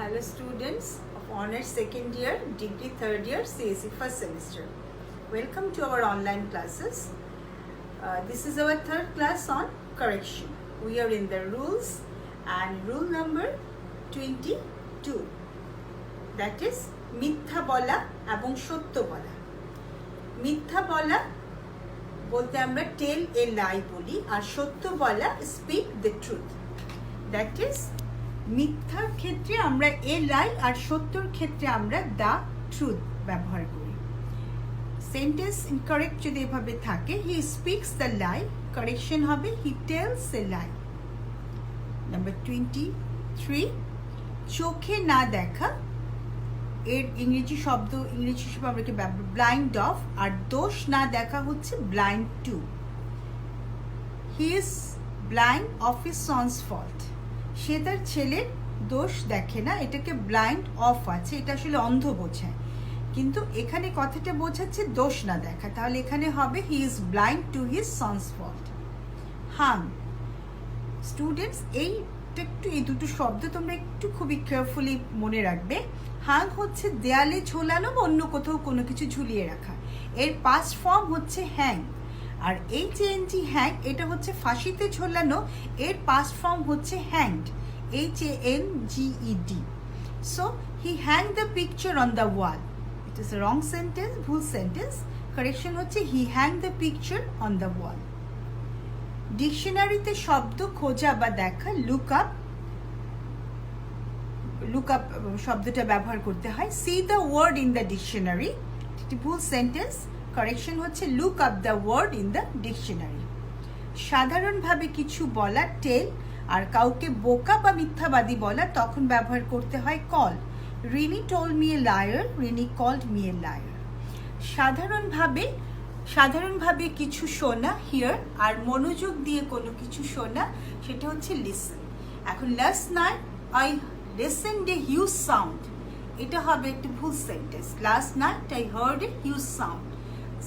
Hello students of Honours Second Year, Degree Third Year, CSE First Semester. Welcome to our online classes. This is our third class on correction. We are in the rules and rule number 22. That is মিথ্যা বলা এবং সত্য বলা. মিথ্যা বলা বলতে আমরা tell a lie বলি আর সত্য বলা speak the truth. That is মিথ্যার ক্ষেত্রে আমরা এ লাই আর সত্যর ক্ষেত্রে আমরা দ্য ট্রুথ ব্যবহার করি. সেন্টেন্স ইনকারেক্ট যদি এভাবে থাকে he speaks the lie, correction হবে he tells a lie. Number 23, চোখে না দেখা এর ইংরেজি হিসেবে আমরা কি ব্যবহার ব্লাইন্ড অফ, আর দোষ না দেখা হচ্ছে blind to. He is blind of his son's fault, সে তার ছেলের দোষ দেখে না, এটাকে ব্লাইন্ড অফ আছে, এটা আসলে অন্ধ বোঝায়, কিন্তু এখানে কথাটা বোঝাচ্ছে দোষ না দেখা, তাহলে এখানে হবে he is blind to his son's fault. Hang, students এই দুটো শব্দ তোমরা একটু খুবই কেয়ারফুলি মনে রাখবে. হাং হচ্ছে দেয়ালে ঝোলানো বা অন্য কোথাও কোনো কিছু ঝুলিয়ে রাখা, এর পাস্ট ফর্ম হচ্ছে হ্যাং. আর HANG হ্যাং এটা হচ্ছে ফাঁসিতে ঝোলানো, এর পাস্ট ফর্ম হচ্ছে hanged, HANGED. So he hang the picture on the wall. It is wrong sentence, ভুল সেন্টেন্স. কারেকশন হচ্ছে হি hang the picture on the ওয়াল. ডিকশনারিতে শব্দ খোঁজা বা দেখা লুক আপ শব্দটা ব্যবহার করতে হয়. See the word in the dictionary, এটি ভুল সেন্টেন্স. কারেকশন হচ্ছে look up the word in the dictionary. সাধারণভাবে কিছু বলা টেল, আর কাউকে বোকা বা মিথ্যাবাদী বলা তখন ব্যবহার করতে হয় call. Rini told me a liar, Rini called me a liar. সাধারণভাবে কিছু শোনা হিয়ার, আর মনোযোগ দিয়ে কোনো কিছু শোনা সেটা হচ্ছে লিসেন. এখন last night I listened a huge sound, এটা হবে একটা ভুল sentence. Last night I heard a huge sound.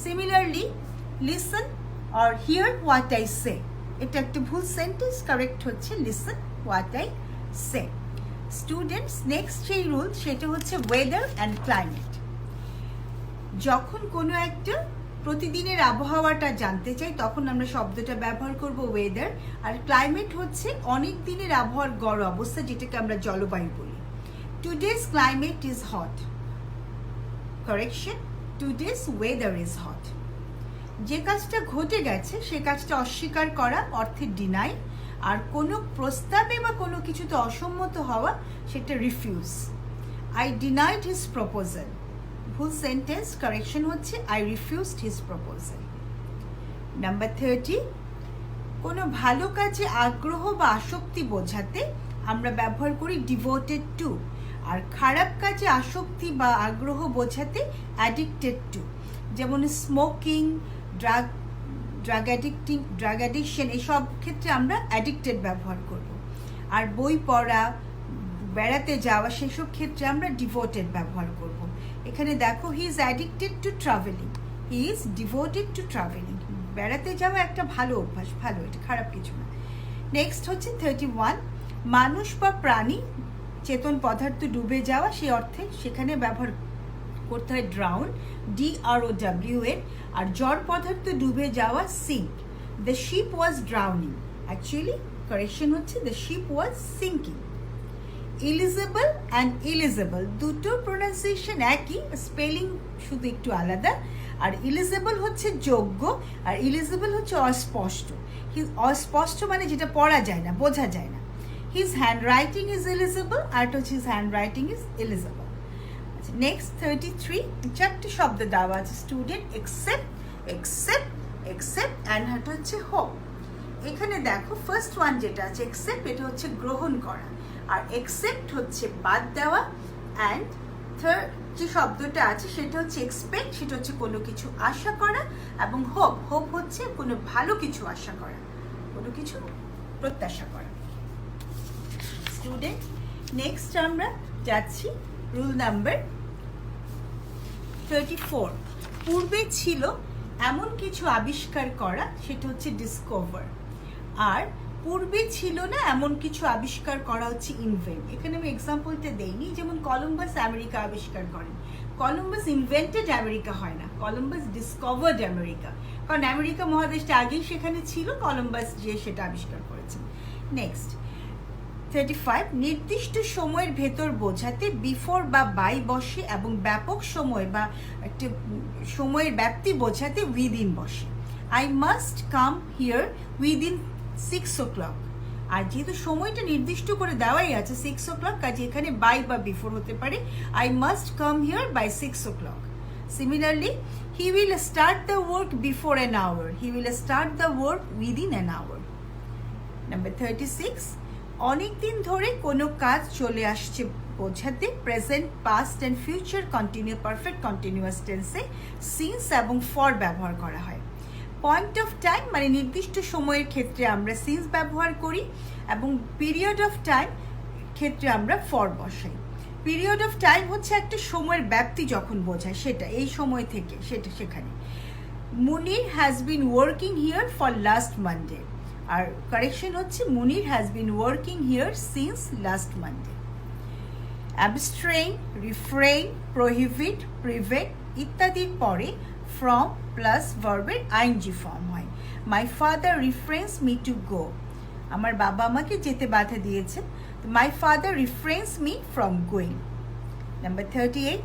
Similarly listen or hear what I say, এটা একটা ভুল সেন্টেন্স. কারেক্ট হচ্ছে listen what I say. Students, next যে রুল সেটা হচ্ছে ওয়েদার অ্যান্ড ক্লাইমেট. যখন কোনো একটা প্রতিদিনের আবহাওয়াটা জানতে চাই তখন আমরা শব্দটা ব্যবহার করব ওয়েদার, আর ক্লাইমেট হচ্ছে অনেক দিনের আবহাওয়ার গড় অবস্থা, যেটাকে আমরা জলবায়ু বলি. Today's climate is hot. Correction, today's weather is hot. যে কাজটা ঘটে গেছে সে কাজটা অস্বীকার করা অর্থে ডিনাই, আর কোনো প্রস্তাবে বা কোনো কিছুতে অসম্মত হওয়া সেটা refuse. I denied his proposal, ভুল সেন্টেন্স. কারেকশন হচ্ছে I refused his proposal. Number 30, কোনো ভালো কাজে আগ্রহ বা আসক্তি বোঝাতে আমরা ব্যবহার করি ডিভোটেড টু, আর খারাপ কাজে আসক্তি বা আগ্রহ বোঝাতে অ্যাডিক্টেড টু. যেমন স্মোকিং, ড্রাগ অ্যাডিকশন, এসব ক্ষেত্রে আমরা অ্যাডিক্টেড ব্যবহার করব. আর বই পড়া, বেড়াতে যাওয়া, সেসব ক্ষেত্রে আমরা ডিভোটেড ব্যবহার করব. এখানে দেখো he is addicted to travelling, he is devoted to travelling. বেড়াতে যাওয়া একটা ভালো অভ্যাস, ভালো, এটা খারাপ কিছু না. নেক্সট হচ্ছে 31, মানুষ বা প্রাণী, চেতন পদার্থ ডুবে যাওয়া, সেই অর্থে সেখানে ব্যবহার করতে হয় ড্রাউন, DROWN. আর জড় পদার্থ ডুবে যাওয়া sink. The ship was drowning, actually correction হচ্ছে the ship was sinking. Eligible and illegible দুটো প্রোনাউন্সিয়েশন একই, স্পেলিং শুধু একটু আলাদা. আর ইলিজেবল হচ্ছে যোগ্য, আর ইলিজেবল হচ্ছে অস্পষ্ট. অস্পষ্ট মানে যেটা পড়া যায় না, বোঝা যায় না. His hand writing is illegible, আর হচ্ছে his hand writing is illegible. Next 33, চারটি শব্দ দেওয়া আছে স্টুডেন্ট. এক্সেপ্ট অ্যান্ড এটা হচ্ছে হোপ. এখানে দেখো ফার্স্ট ওয়ান যেটা আছে এক্সেপ্ট, এটা হচ্ছে গ্রহণ করা, আর এক্সেপ্ট হচ্ছে বাদ দেওয়া. অ্যান্ড থার্ড যে শব্দটা আছে সেটা হচ্ছে এক্সপেক্ট, সেটা হচ্ছে কোনো কিছু আশা করা. এবং হোপ হচ্ছে কোনো ভালো কিছু আশা করা, কোনো কিছু প্রত্যাশা করা. স্টুডেন্ট, নেক্সট আমরা যাচ্ছি রুল নাম্বার 34. পূর্বে ছিল এমন কিছু আবিষ্কার করা, সেটা হচ্ছে ডিসকভার. আর পূর্বে ছিল না এমন কিছু আবিষ্কার করা হচ্ছে ইনভেন্ট। এখানে আমি এক্সাম্পলটা দেইনি, যেমন কলম্বাস আমেরিকা আবিষ্কার করেন। কলম্বাস ইনভেন্টেড আমেরিকা হয় না, কলম্বাস ডিসকভার্ড আমেরিকা, কারণ আমেরিকা মহাদেশটা আগেই সেখানে ছিল, কলম্বাস যে সেটা আবিষ্কার করেছেন। নেক্সট 35, নির্দিষ্ট সময়ের ভেতর বোঝাতে বিফোর বা বাই বসে এবং ব্যাপক সময় বা একটা সময়ের ব্যাপ্তি বোঝাতে উইদিন বসে। I must come here within 6 o'clock। আর যেহেতু সময়টা নির্দিষ্ট করে দেওয়াই আছে 6 o'clock, কাজে এখানে বাই বা বিফোর হতে পারে। I must come here by 6 o'clock। Similarly, he will start the work before an hour, he will start the work within an hour. Number 36, অনেক দিন ধরে কোনো কাজ চলে আসছে বোঝাতে present, past and future continue perfect continuous টেন্সে since এবং ফর ব্যবহার করা হয়। পয়েন্ট অফ টাইম মানে নির্দিষ্ট সময়ের ক্ষেত্রে আমরা সিন্স ব্যবহার করি, এবং পিরিয়ড অফ টাইম ক্ষেত্রে আমরা ফর বসাই। পিরিয়ড অফ টাইম হচ্ছে একটা সময়ের ব্যাপ্তি যখন বোঝায়, সেটা এই সময় থেকে সেটা সেখানে। Munir has been working here for last Monday, আর কারেকশন হচ্ছে Munir has been working here since last Monday. Abstain, refrain, prohibit, prevent ইত্যাদির পরে ফ্রম প্লাস ভার্বের আইএনজি ফর্ম হয়। My father refrains me to go, আমার বাবা আমাকে যেতে বাধা দিয়েছেন। My father refrains me from going. Number 38,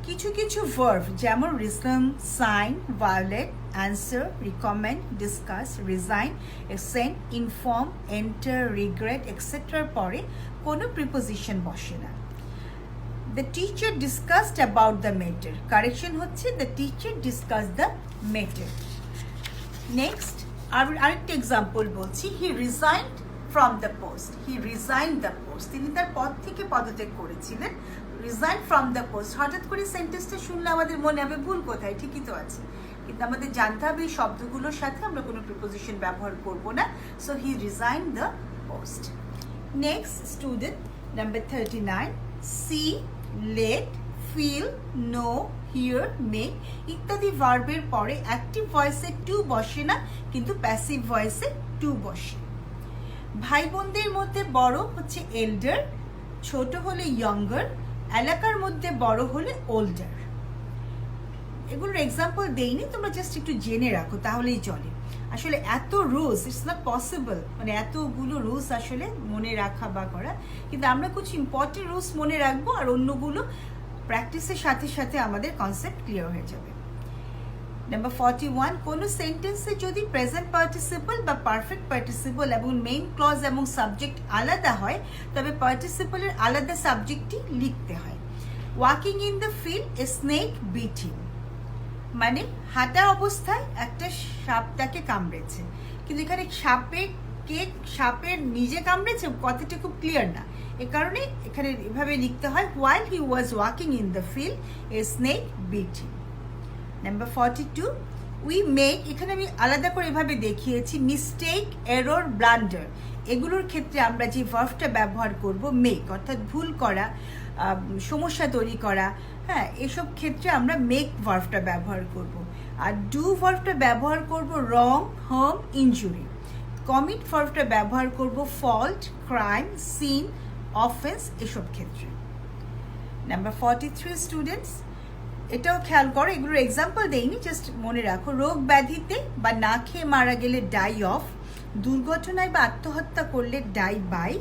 কিছু কিছু ভার্ব যেমন reason, sign, violate, answer, recommend, discuss, resign, ascend, inform, enter, regret এক্সেট্রার পরে কোনো প্রিপোজিশন বসে না। The teacher discussed about the matter, correction হচ্ছে the teacher discussed the matter. Next আরেকটা example বলছি, he resigned from the post, he resign the post, তিনি তার পদ থেকে পদত্যাগ করেছিলেন। রিজাইন ফ্রম দ্য পোস্ট, হঠাৎ করে সেন্টেন্সটা শুনলে আমাদের মনে হবে ভুল কোথায়, ঠিকই তো আছে, কিন্তু আমাদের জানতে হবে এই শব্দগুলোর সাথে আমরা কোনো প্রিপোজিশন ব্যবহার করব না। So he resign the post. Next student, number 39, see, let, feel, know, hear, make ইত্যাদি ভার্বের পরে অ্যাক্টিভ ভয়েসে টু বসে না, কিন্তু প্যাসিভ ভয়েসে টু বসে। ভাই বোনদের মধ্যে বড় হচ্ছে এল্ডার, ছোট হলে ইয়ঙ্গার, এলাকার মধ্যে বড় হলে ওল্ডার। এগুলোর এক্সাম্পল দেইনি, তোমরা জাস্ট একটু জেনে রাখো তাহলেই চলে। আসলে এত রুলস, ইটস নট পসিবল, মানে এতগুলো রুলস আসলে মনে রাখা বা করা, কিন্তু আমরা কিছু ইম্পর্টেন্ট রুলস মনে রাখবো, আর অন্যগুলো প্র্যাকটিসের সাথে সাথে আমাদের কনসেপ্ট ক্লিয়ার হয়ে যাবে। নাম্বার 41, কোনো সেন্টেন্সে যদি প্রেজেন্ট পার্টিসিপল বা পারফেক্ট পার্টিসিপল এবং মেইন ক্লজ এবং সাবজেক্ট আলাদা হয়, তবে পার্টিসিপলের আলাদা সাবজেক্টই লিখতে হয়। Walking in the field, a snake bit him, মানে হাঁটা অবস্থায় একটা সাপ তাকে কামড়েছে, কিন্তু এখানে সাপের নিজে কামড়েছে কথাটা খুব ক্লিয়ার না, এ কারণে এখানে এভাবে লিখতে হয়, while he was walking in the field, a snake bit him. Number 42, we make, এখানে আমি আলাদা করে এভাবে দেখিয়েছি, মিস্টেক, এরর, ব্লান্ডার, এগুলোর ক্ষেত্রে আমরা যে ভার্বটা ব্যবহার করব মেক, অর্থাৎ ভুল করা, সমস্যা তৈরি করা, হ্যাঁ, এসব ক্ষেত্রে আমরা মেক ভার্বটা ব্যবহার করব। আর ডু ভার্বটা ব্যবহার করব রং, হার্ম, ইনজুরি। কমিট ভার্বটা ব্যবহার করব ফল্ট, ক্রাইম, সিন, অফেন্স এসব ক্ষেত্রে। নাম্বার 43 স্টুডেন্টস, এটাও খেয়াল করো, এগুলোর এক্সাম্পল দেইনি, জাস্ট মনে রাখো। রোগ ব্যাধিতে বা না খেয়ে মারা গেলে ডাই অফ, দুর্ঘটনায় বা আত্মহত্যা করলে ডাই বাই,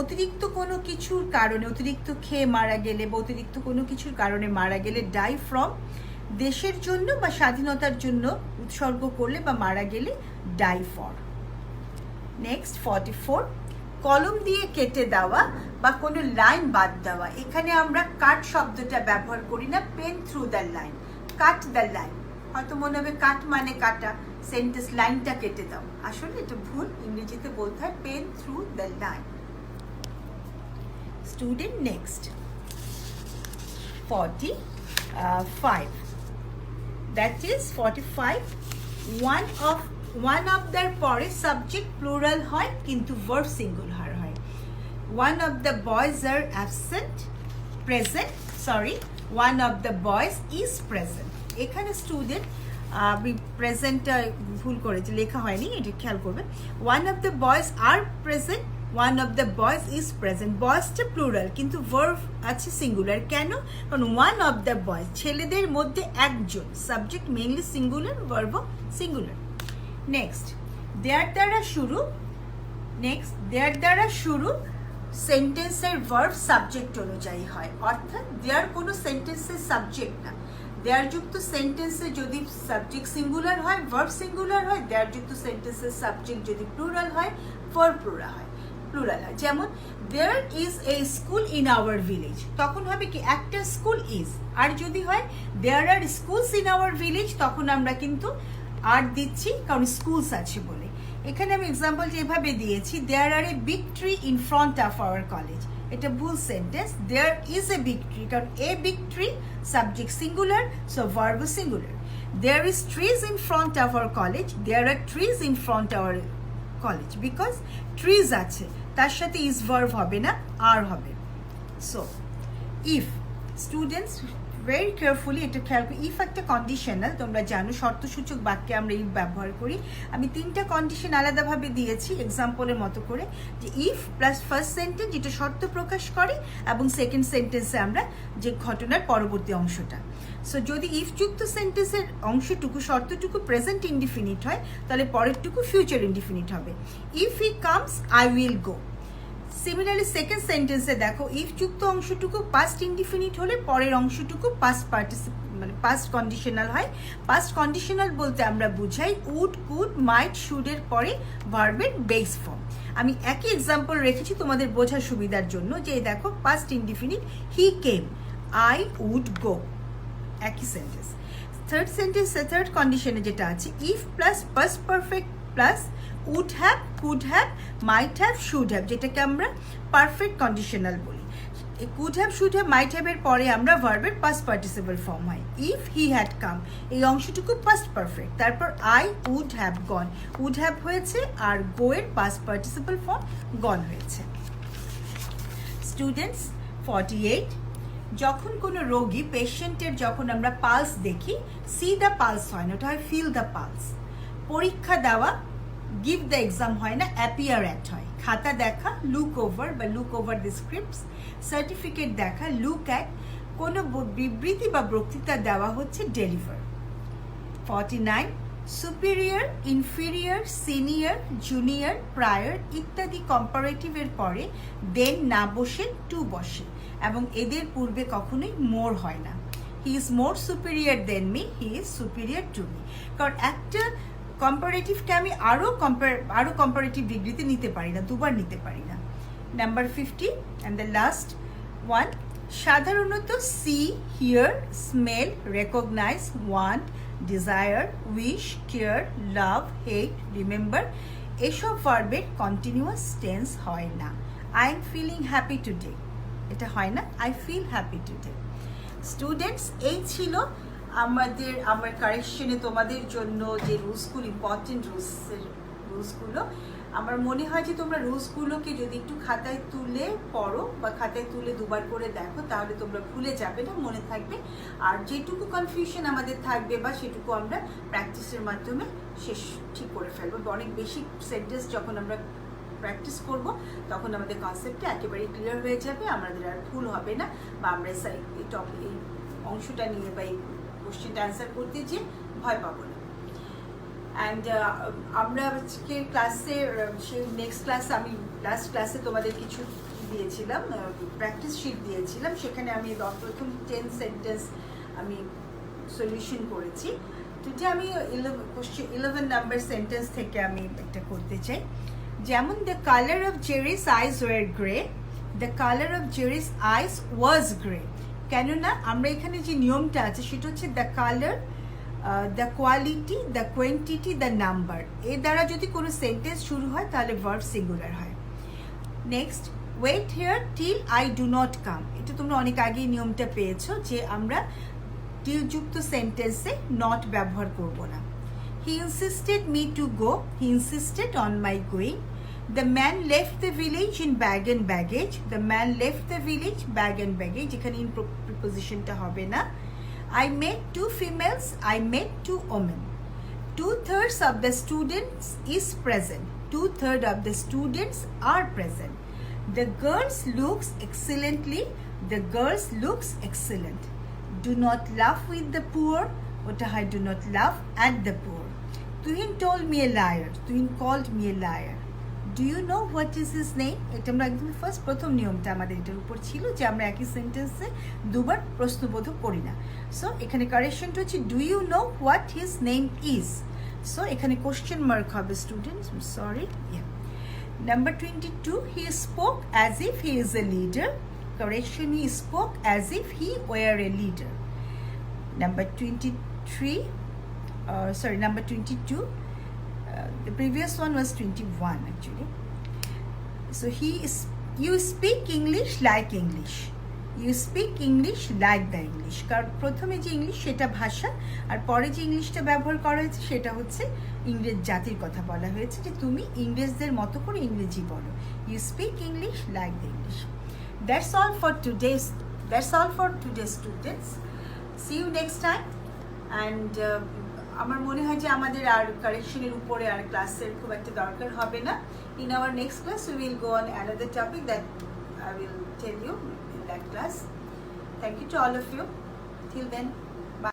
অতিরিক্ত কোনো কিছুর কারণে, অতিরিক্ত খেয়ে মারা গেলে বা অতিরিক্ত কোনো কিছুর কারণে মারা গেলে ডাই ফ্রম, দেশের জন্য বা স্বাধীনতার জন্য উৎসর্গ করলে বা মারা গেলে ডাই ফর। নেক্সট 44, কলম দিয়ে কেটে দেওয়া বা কোনো লাইন বাদ দেওয়া, এখানে আমরা কাট শব্দটা ব্যবহার করি না, pen through the line, cut the line. হয়তো মনে হবে কাট মানে কাটা, সেন্টেন্স লাইনটা কেটে দাও, আসলে এটা ভুল, ইংরেজিতে বলতে হয় pen through the line. Student next 45, that is 45, one of their পরে সাবজেক্ট প্লুরাল হয় কিন্তু ভার্ব সিঙ্গুলার হয়। One of the boys are absent, present, sorry, one of the boys is present. এখানে স্টুডেন্ট আমি প্রেজেন্টটা ভুল করেছি, লেখা হয়নি, এটা খেয়াল করবে। One of the boys are present, one of the boys is present. বয়েজটা প্লুরাল কিন্তু ভার্ব আছে সিঙ্গুলার। কেন? কারণ ওয়ান অফ দ্য বয়েজ ছেলেদের মধ্যে একজন, সাবজেক্ট মেইনলি সিঙ্গুলার, ভার্বও সিঙ্গুলার। নেক্সট, দেয়ার দ্বারা শুরু। নেক্সট, দেয়ার দ্বারা শুরু সেন্টেন্সের ভার্ব সাবজেক্ট অনুযায়ী হয়, অর্থাৎ দেয়ার কোনো সেন্টেন্সের সাবজেক্ট না। দেয়ার যুক্ত সেন্টেন্সে যদি সাবজেক্ট সিঙ্গুলার হয়, ভার্ব সিঙ্গুলার হয়। দেয়ার যুক্ত সেন্টেন্সের সাবজেক্ট যদি প্লুরাল হয়, ভার্ব প্লুরাল হয়। যেমন there is a school in our village, তখন হবে কি একটা স্কুল ইজ। আর যদি হয় there are schools in our village, তখন আমরা কিন্তু আর দিচ্ছি, কারণ স্কুলস আছে বলে। এখানে আমি এক্সাম্পলটা এভাবে দিয়েছি, there are a big tree in front of our college. এটা ভুল sentence. There is a big tree, কারণ a big tree subject singular, so verb singular. There is trees in front of our college, there are trees in front our college, because trees আছে, তার সাথে is verb হবে না, are হবে। So if, students very carefully এটা খেয়াল করি। If একটা কন্ডিশনাল, তোমরা জানো শর্তসূচক বাক্যে আমরা ইফ ব্যবহার করি। আমি 3টা কন্ডিশন আলাদাভাবে দিয়েছি এক্সাম্পলের মতো করে, যে ইফ প্লাস ফার্স্ট সেন্টেন্স যেটা শর্ত প্রকাশ করে, এবং সেকেন্ড সেন্টেন্সে আমরা যে ঘটনার পরবর্তী অংশটা। সো যদি ইফ যুক্ত সেন্টেন্সের অংশটুকু, শর্তটুকু প্রেজেন্ট ইনডিফিনিট হয়, তাহলে পরেরটুকু ফিউচার ইনডিফিনিট হবে। If he comes I will go. Similarly second সেন্টেন্সে দেখো, ইফ যুক্ত অংশটুকু পাস্ট ইনডিফিনিট হলে পরের অংশটুকু পাস্ট মানে পাস্ট কন্ডিশনাল হয়। পাস্ট কন্ডিশনাল বলতে আমরা বুঝাই উড, কুড, মাইট, শুডের পরে ভার্বের বেস ফর্ম। আমি একই এক্সাম্পল রেখেছি তোমাদের বোঝার সুবিধার জন্য, যে দেখো past indefinite he came, I would go, একই সেন্টেন্স। থার্ড সেন্টেন্সে, থার্ড কন্ডিশনে যেটা আছে, if plus past perfect plus would have, could have, might have, should have, যেটাকে আমরা পারফেক্ট কন্ডিশনাল বলি। এই could have, should have, might হ্যাভের পরে আমরা ভার্বের পাস্ট পার্টিসিপল ফর্ম হয়। ইফ হি হ্যাড কাম, এই অংশটুকু পাস্ট পারফেক্ট। তারপর I would have gone, would have হয়েছে, আর গো এর পাস্ট পার্টিসিপল ফর্ম গন হয়েছে। স্টুডেন্টস 48, যখন কোনো রোগী পেশেন্টের যখন আমরা পালস দেখি, সি দ্য পালস হয় না, ওটা হয় ফিল দ্য পালস। পরীক্ষা দেওয়া, গিভ দ্য এক্সাম হয় না, অ্যাপিয়ার অ্যাট হয়। খাতা দেখা, লুক ওভার বা look over the scripts. Certificate দেখা, লুক অ্যাট। কোনো বিবৃতি বা বক্তৃতা দেওয়া হচ্ছে, deliver. 49, superior, inferior, senior, junior, prior ইত্যাদি কম্পারেটিভের পরে দেন না বসে টু বসে, এবং এদের পূর্বে কখনোই মোর হয় না। He is more superior than me, he is superior to me. কারণ একটা কম্পারেটিভকে আমি আরো কম্পারেটিভ ডিগ্রিতে নিতে পারি না, দুবার নিতে পারি না। Number 50 and the last one, সাধারণত see, hear, smell, recognise, want, desire, wish, care, love, hate, remember এসব ভার্বের কন্টিনিউয়াস টেন্স হয় না। I am feeling happy today, এটা হয় না, I feel happy today. Students, এই ছিল আমার কারেকশনে তোমাদের জন্য যে রুলসগুলো, ইম্পর্টেন্ট রুলসগুলো। আমার মনে হয় যে তোমরা রুলসগুলোকে যদি একটু খাতায় তুলে পড়ো বা খাতায় তুলে দুবার করে দেখো, তাহলে তোমরা ভুলে যাবে না, মনে থাকবে। আর যেটুকু কনফিউশন আমাদের থাকবে বা সেটুকু আমরা প্র্যাকটিসের মাধ্যমে ঠিক করে ফেলবো। অনেক বেশি সেন্টেন্স যখন আমরা প্র্যাকটিস করব, তখন আমাদের কনসেপ্টটা একেবারে ক্লিয়ার হয়ে যাবে, আমাদের আর ভুল হবে না, বা আমরা এই অংশটা নিয়ে বা এই কোশ্চেনটা অ্যান্সার করতে যে ভয় পাবো না। অ্যান্ড আমরা আজকে ক্লাসে, সেই নেক্সট ক্লাসে, আমি লাস্ট ক্লাসে তোমাদের কিছু দিয়েছিলাম, প্র্যাকটিস শিট দিয়েছিলাম, সেখানে আমি প্রথম 10 সেন্টেন্স আমি সলিউশন করেছি। টুডে আমি 11 নাম্বার সেন্টেন্স থেকে আমি একটা করতে চাই। যেমন, the colour of Jerry's eyes were grey, the colour of Jerry's eyes was grey. কেননা আমরা এখানে যে নিয়মটা আছে সেটা হচ্ছে the colour, the quality, the quantity, the number, এর দ্বারা যদি কোনো সেন্টেন্স শুরু হয় তাহলে ভার্ব সিঙ্গুলার হয়। Next, wait here till I do not come, এটা তোমরা অনেক আগেই নিয়মটা পেয়েছো যে আমরা টিল যুক্ত সেন্টেন্সে নট ব্যবহার করব না। He insisted me to go, he insisted on my going. The man left the village in bag and baggage, the man left the village bag and baggage, এখানে in prepositionটা হবে না। I met 2 females, I met 2 women. 2/3 of the students is present. 2/3 of the students are present. The girls looks excellently. The girls looks excellent. Do not laugh with the poor. ওটা হয় do not laugh at the poor. Tuhin told me a liar. Tuhin called me a liar. Do you know what is his name? এটা আমরা একদম প্রথম নিয়মটা আমাদের এটার উপর ছিল যে আমরা একই সেন্টেন্সে দুবার প্রশ্নবোধক করি না। সো এখানে কারেকশনটা হচ্ছে do you know what his name is. So এখানে কোশ্চেন মার্ক হবে students, sorry. Number 22, he spoke as if he is a leader. Correction, he spoke as if he were a leader. Number 22, the previous one was 21 actually. So you speak English like English. You speak English like the English. কারণ প্রথমে যে English সেটা ভাষা, আর পরে যে ইংলিশটা ব্যবহার করা হয়েছে সেটা হচ্ছে ইংরেজ জাতির কথা বলা হয়েছে যে তুমি ইংরেজদের মতো করে ইংরেজি বলো। You speak English like the English. That's all for today students. See you next time. And আমার মনে হয় যে আমাদের আর কারেকশনের উপরে আর ক্লাসের খুব একটা দরকার হবে না। In our next class we will go on another topic that I will tell you in that class. Thank you to all of you. Till then.